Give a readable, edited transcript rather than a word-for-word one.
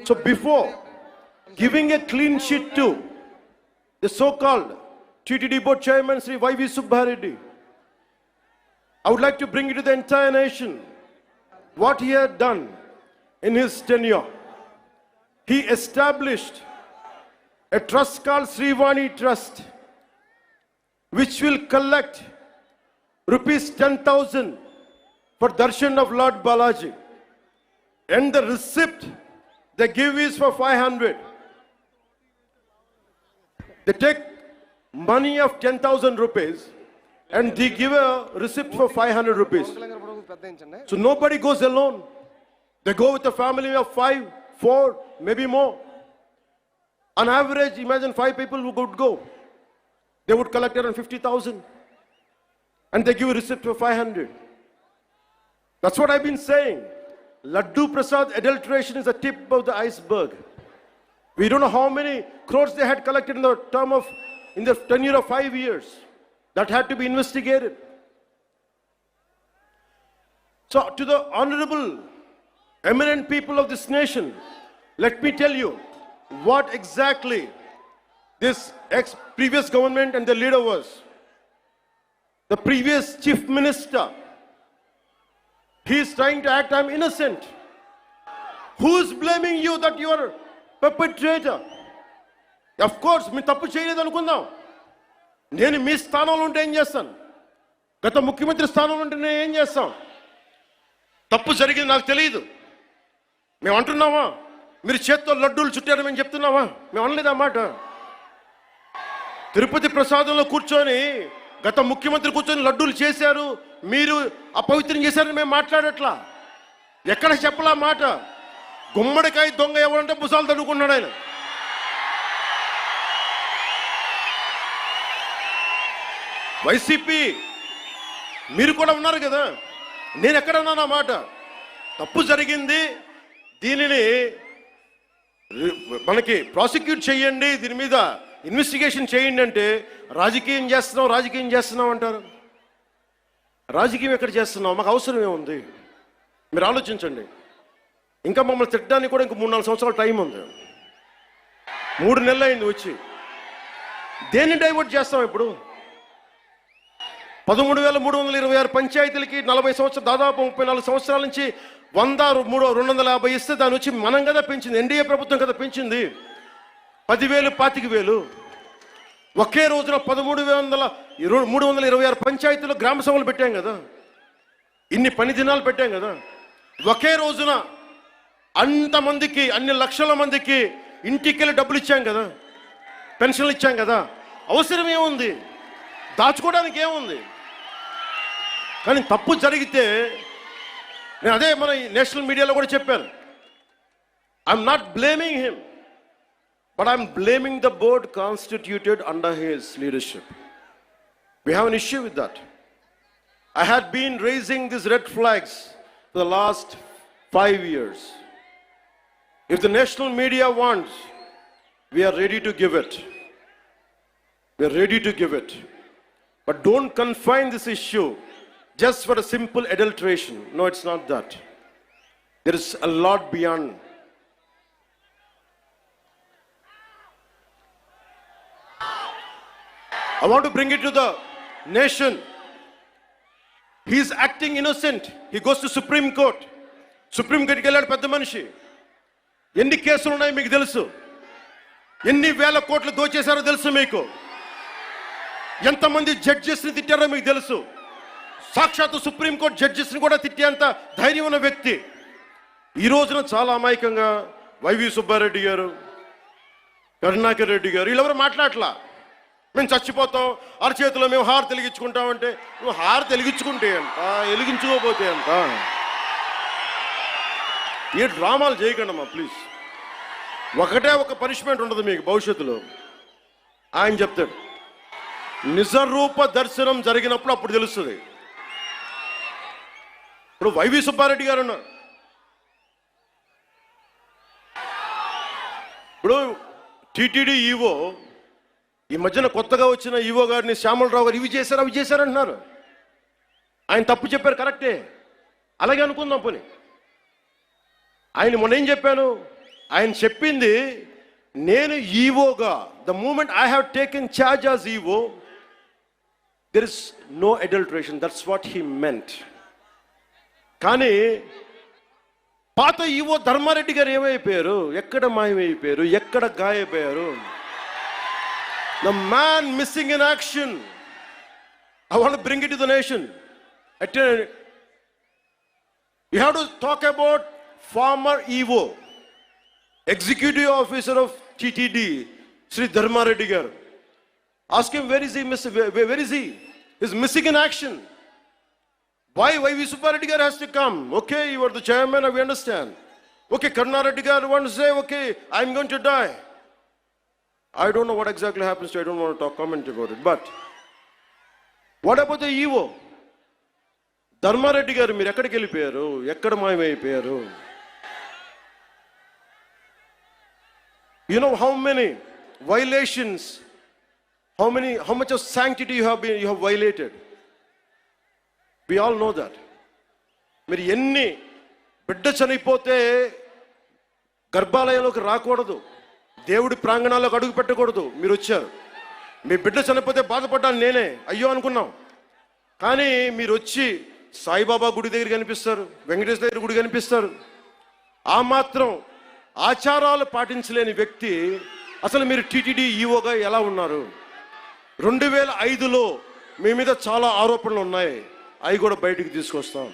So before giving a clean sheet to the so-called TTD board chairman Sri Y.V. Subbareddy, I would like to bring it to the entire nation what he had done in his tenure. He established a trust called Srivani Trust, which will collect rupees 10,000 for darshan of Lord Balaji, and the receipt they give is for 500. They take money of 10,000 rupees and they give a receipt for 500 rupees. So nobody goes alone. They go with a family of 5, 4, maybe more. On average, imagine 5 people who would go. They would collect around 50,000 and they give a receipt for 500. That's what I've been saying. Laddu Prasad adulteration is the tip of the iceberg. We don't know how many crores they had collected in the tenure of 5 years. That had to be investigated. So to the honorable, eminent people of this nation, let me tell you what exactly this previous government and the leader was. The previous chief minister, he is trying to act, I'm innocent. Who is blaming you that you are a perpetrator? Of course, me tappu cheyaledu anukundaam. నేను మీ స్థానంలో ఉంటే ఏం చేస్తాను? గత ముఖ్యమంత్రి స్థానంలో ఉంటే నేను ఏం చేస్తాను? తప్పు జరిగింది నాకు తెలియదు. మేము అంటున్నావా? మీరు చేత్తో లడ్డూలు చుట్టారు మేము చెప్తున్నావా? మేము అనలేదు ఆ మాట. తిరుపతి ప్రసాదంలో కూర్చొని గత ముఖ్యమంత్రి కూర్చొని లడ్డూలు చేశారు, మీరు అపవిత్రం చేశారని మేము మాట్లాడట్లా. ఎక్కడ చెప్పలా మాట. గుమ్మడికాయ దొంగ ఎవరంటే భుజాలు తడుకున్నాడు ఆయన. వైసీపీ మీరు కూడా ఉన్నారు కదా, నేను ఎక్కడన్నా మాట. తప్పు జరిగింది, దీనిని మనకి ప్రాసిక్యూట్ చేయండి, దీని మీద ఇన్వెస్టిగేషన్ చేయండి అంటే రాజకీయం చేస్తున్నాం అంటారు. రాజకీయం ఎక్కడ చేస్తున్నాం? మాకు అవసరం ఏముంది? మీరు ఆలోచించండి. ఇంకా మమ్మల్ని తిట్టడానికి కూడా ఇంక 3-4 సంవత్సరాల టైం ఉంది. 3 నెలలు అయింది వచ్చి. దేన్ని డైవర్ట్ చేస్తాం ఇప్పుడు? 13,326 పంచాయతీలకి 40 సంవత్సరాలు, దాదాపు 34 సంవత్సరాల నుంచి 100-250 ఇస్తే దాని వచ్చి మనం కదా పెంచింది, ఎన్డీఏ ప్రభుత్వం కదా పెంచింది. 10,000, 25,000 ఒకే రోజున 13,326 పంచాయతీలో గ్రామ సభలు పెట్టాం కదా, ఇన్ని పని దినాలు పెట్టాం కదా. ఒకే రోజున అంతమందికి, అన్ని లక్షల మందికి ఇంటికెళ్ళి డబ్బులు ఇచ్చాం కదా, పెన్షన్లు ఇచ్చాం కదా. అవసరం ఏముంది? దాచుకోవడానికి ఏముంది? కానీ తప్పు జరిగితే నేను అదే మన నేషనల్ మీడియాలో కూడా చెప్పాను. I'm not blaming him, but I'm blaming the board constituted under his leadership. We have an issue with that. I had been raising these red flags for the last 5 years. If the national media wants, we are ready to give it. We are ready to give it. But don't confine this issue just for a simple adulteration. No, it's not that. There is a lot beyond. I want to bring it to the nation. He is acting innocent. He goes to Supreme Court. Supreme Court కి వెళ్ళాడు పెద్ద మనిషి. ఎన్ని కేసులు ఉన్నాయి మీకు తెలుసు? ఎన్ని వేల కోట్లు దోచేశారో తెలుసు మీకు? ఎంతమంది జడ్జెస్ని తిట్టారో మీకు తెలుసు? సాక్షాత్తు సుప్రీంకోర్టు జడ్జెస్ని కూడా తిట్టేంత ధైర్యం ఉన్న వ్యక్తి. ఈ రోజున చాలా అమాయకంగా వైవి సుబ్బారెడ్డి గారు, కరుణాకర్ రెడ్డి గారు వీళ్ళెవరు మాట్లాడలా. మేము చచ్చిపోతాం, అరచేతిలో మేము హారు వెలిగించుకుంటామంటే, నువ్వు హారు వెలిగించుకుంటే అంట, వెలిగించుకోపోతే అంట. ఏ డ్రామాలు చేయకండమ్మా ప్లీజ్. ఒకటే ఒక పనిష్మెంట్ ఉండదు మీకు భవిష్యత్తులో. ఆయన చెప్తాడు, నిజరూప దర్శనం జరిగినప్పుడు అప్పుడు తెలుస్తుంది. ఇప్పుడు వైవి సుబ్బారెడ్డి గారు ఉన్నారు. ఇప్పుడు టీటీడీ ఈవో, ఈ మధ్యన కొత్తగా వచ్చిన ఈవో గారిని శ్యామలరావు గారు ఇవి చేశారు అవి చేశారంటున్నారు. ఆయన తప్పు చెప్పారు, కరెక్టే, అలాగే అనుకుందాం. పోనీ ఆయన మొన్న ఏం చెప్పాను, ఆయన చెప్పింది, నేను ఈవోగా, the moment I have taken charge as EO, there is no adulteration, that's what he meant. కానీ పాత ఈవో ధర్మారెడ్డి గారు ఏమైపోయారు? ఎక్కడ మాయమైపోయారు? ఎక్కడ గాయపోయారు? The man missing in action. I want to bring it to the nation. You have to talk about former EVO, Executive Officer of TTD, Sri Dharma Reddy Gar. Ask him, where is he? Where is he? He's missing in action. Why V. Subbareddy Gar has to come? Okay, you are the chairman, we understand. Okay, Karuna Reddy Gar wants to say, okay, I'm going to die. I don't know what exactly happens to, I don't want to comment about it, but what about the EVO? Dharmareddy గారు మీరు ఎక్కడికి వెళ్ళిపోయారు? ఎక్కడ మాయమైపోయారు? You know how many violations, how much of sanctity you have violated? We all know that. మీరు ఎన్ని బిడ్డ చనిపోతే గర్భాలయంలోకి రాకూడదు, దేవుడి ప్రాంగణాల్లోకి అడుగు పెట్టకూడదు. మీరు వచ్చారు, మీ బిడ్డ చనిపోతే బాధపడ్డాను నేనే, అయ్యో అనుకున్నాం. కానీ మీరు వచ్చి సాయిబాబా గుడి దగ్గర కనిపిస్తారు, వెంకటేశ్వర దగ్గర గుడి కనిపిస్తారు. ఆ మాత్రం ఆచారాలు పాటించలేని వ్యక్తి అసలు మీరు టీటీడీ ఈవోగా ఎలా ఉన్నారు? 2005లో మీ మీద చాలా ఆరోపణలు ఉన్నాయి, అవి కూడా బయటికి తీసుకొస్తాం.